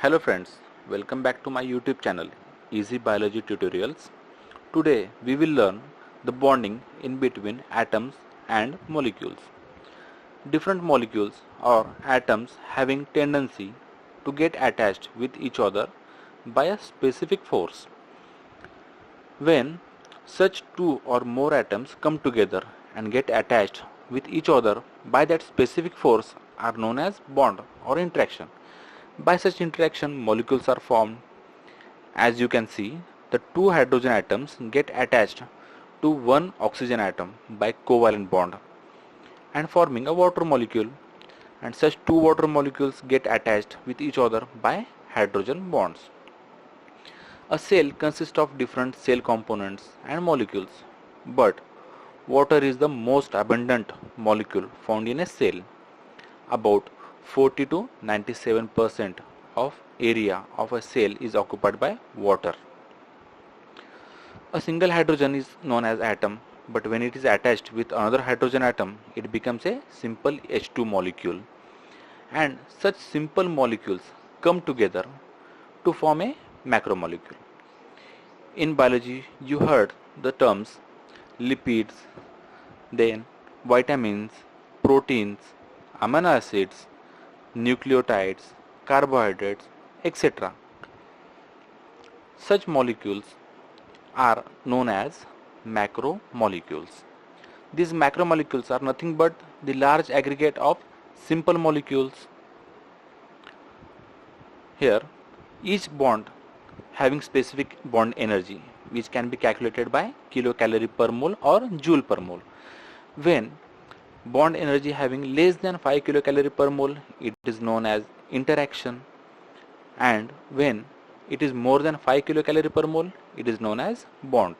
Hello friends, welcome back to my YouTube channel Easy Biology Tutorials. Today we will learn the bonding in between atoms and molecules. Different molecules or atoms having tendency to get attached with each other by a specific force. When such two or more atoms come together and get attached with each other by that specific force are known as bond or interaction. By such interaction, molecules are formed. As you can see, the two hydrogen atoms get attached to one oxygen atom by covalent bond and forming a water molecule, and such two water molecules get attached with each other by hydrogen bonds. A cell consists of different cell components and molecules, but water is the most abundant molecule found in a cell. About 40 to 97% of area of a cell is occupied by water. A single hydrogen is known as atom, but when it is attached with another hydrogen atom, it becomes a simple H2 molecule. And such simple molecules come together to form a macromolecule. In biology, you heard the terms lipids, then vitamins, proteins, amino acids, nucleotides, carbohydrates, etc. Such molecules are known as macromolecules. These macromolecules are nothing but the large aggregate of simple molecules. Here, each bond having specific bond energy, which can be calculated by kilocalorie per mole or joule per mole. When bond energy having less than 5 kilocalorie per mole, it is known as interaction, and when it is more than 5 kilocalorie per mole, it is known as bond.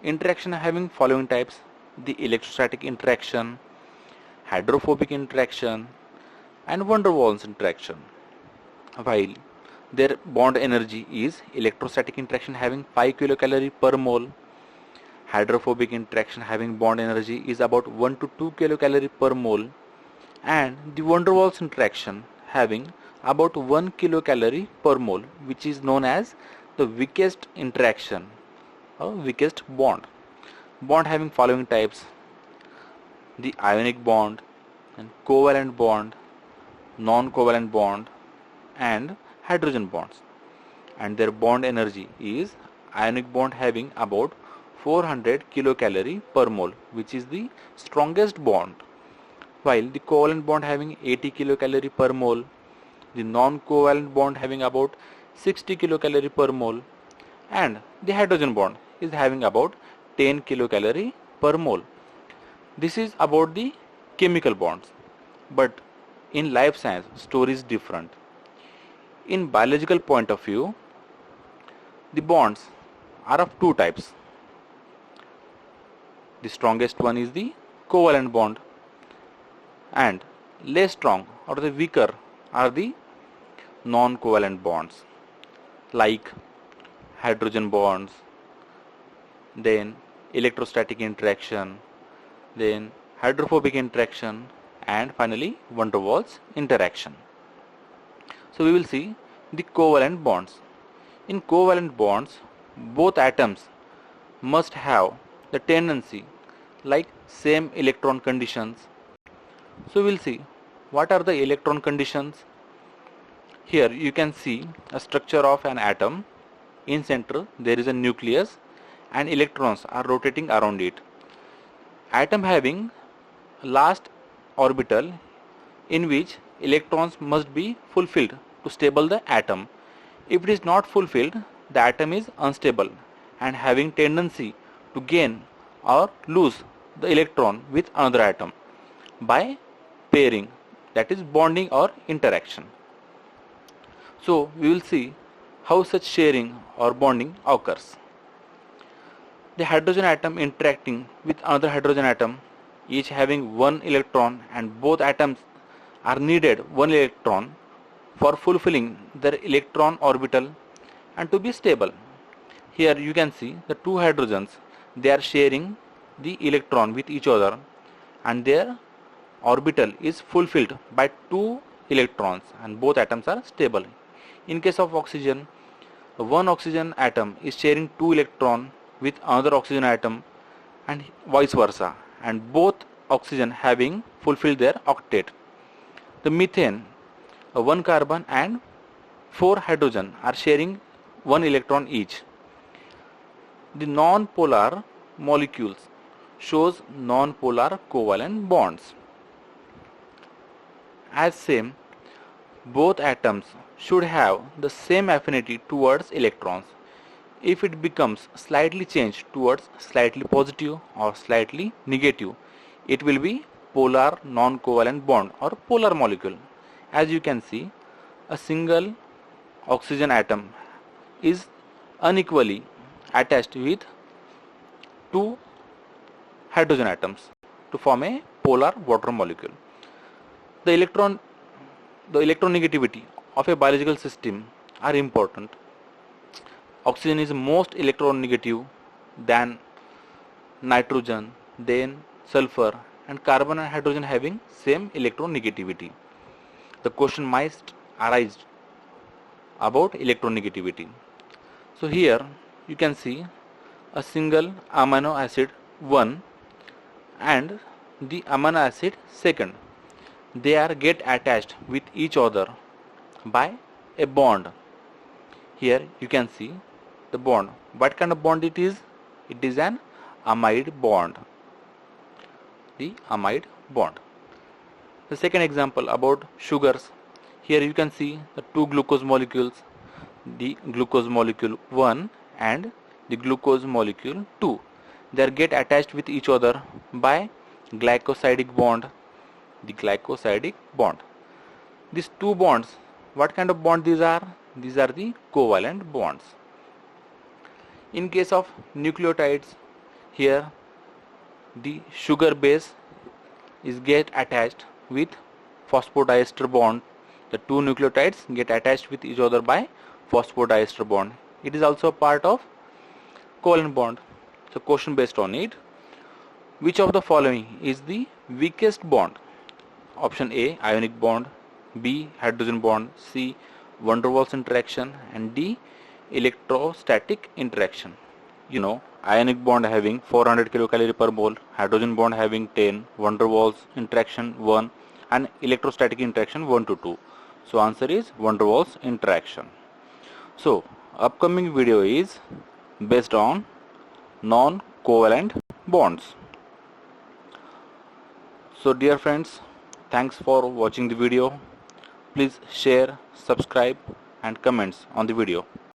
Interaction having following types: the electrostatic interaction, hydrophobic interaction, and van der Waals interaction. While their bond energy is electrostatic interaction having 5 kilocalorie per mole, hydrophobic interaction having bond energy is about 1 to 2 kilocalorie per mole, and the van der Waals interaction having about 1 kilocalorie per mole, which is known as the weakest interaction or weakest bond. Bond having following types: the ionic bond, and covalent bond, non-covalent bond, and hydrogen bonds. And their bond energy is ionic bond having about 400 kilocalorie per mole, which is the strongest bond, while the covalent bond having 80 kilocalorie per mole, the non-covalent bond having about 60 kilocalorie per mole, and the hydrogen bond is having about 10 kilocalorie per mole. This is about the chemical bonds, but in life science story is different. In biological point of view, the bonds are of two types. The strongest one is the covalent bond, and less strong or the weaker are the non-covalent bonds like hydrogen bonds, then electrostatic interaction, then hydrophobic interaction, and finally van der Waals interaction. So we will see the covalent bonds. In covalent bonds, both atoms must have the tendency like same electron conditions. So we will see what are the electron conditions. Here you can see a structure of an atom. In center there is a nucleus and electrons are rotating around it. Atom having last orbital in which electrons must be fulfilled to stable the atom. If it is not fulfilled, the atom is unstable and having tendency to gain or lose the electron with another atom by pairing, that is bonding or interaction. So we will see how such sharing or bonding occurs. The hydrogen atom interacting with another hydrogen atom, each having one electron, and both atoms are needed one electron for fulfilling their electron orbital and to be stable. Here you can see the two hydrogens, they are sharing the electron with each other and their orbital is fulfilled by two electrons and both atoms are stable. In case of oxygen, one oxygen atom is sharing two electrons with another oxygen atom and vice versa, and both oxygen having fulfilled their octet. The methane, one carbon and four hydrogen are sharing one electron each. The non-polar molecules shows non-polar covalent bonds. As same, both atoms should have the same affinity towards electrons. If it becomes slightly changed towards slightly positive or slightly negative, it will be polar non-covalent bond or polar molecule. As you can see, a single oxygen atom is unequally attached with two hydrogen atoms to form a polar water molecule. The electronegativity of a biological system are important. Oxygen is most electronegative than nitrogen, then sulfur, and carbon and hydrogen having same electronegativity. The question might arise about electronegativity. So here you can see a single amino acid 1 and the amino acid 2. They are get attached with each other by a bond. Here you can see the bond. What kind of bond it is? It is an amide bond. The amide bond. The second example about sugars. Here you can see the two glucose molecules, the glucose molecule 1 and the glucose molecule 2. They get attached with each other by glycosidic bond. The glycosidic bond. These two bonds, what kind of bond these are? These are the covalent bonds. In case of nucleotides, here the sugar base is get attached with phosphodiester bond. The two nucleotides get attached with each other by phosphodiester bond. It is also part of covalent bond. So question based on it. Which of the following is the weakest bond? Option A, ionic bond, B, hydrogen bond, C, van der Waals interaction, and D, electrostatic interaction. You know, ionic bond having 400 kilocalorie per mole, hydrogen bond having 10, van der Waals interaction 1, and electrostatic interaction 1 to 2. So answer is van der Waals interaction. So upcoming video is based on non-covalent bonds. So dear friends, thanks for watching the video. Please share, subscribe and comments on the video.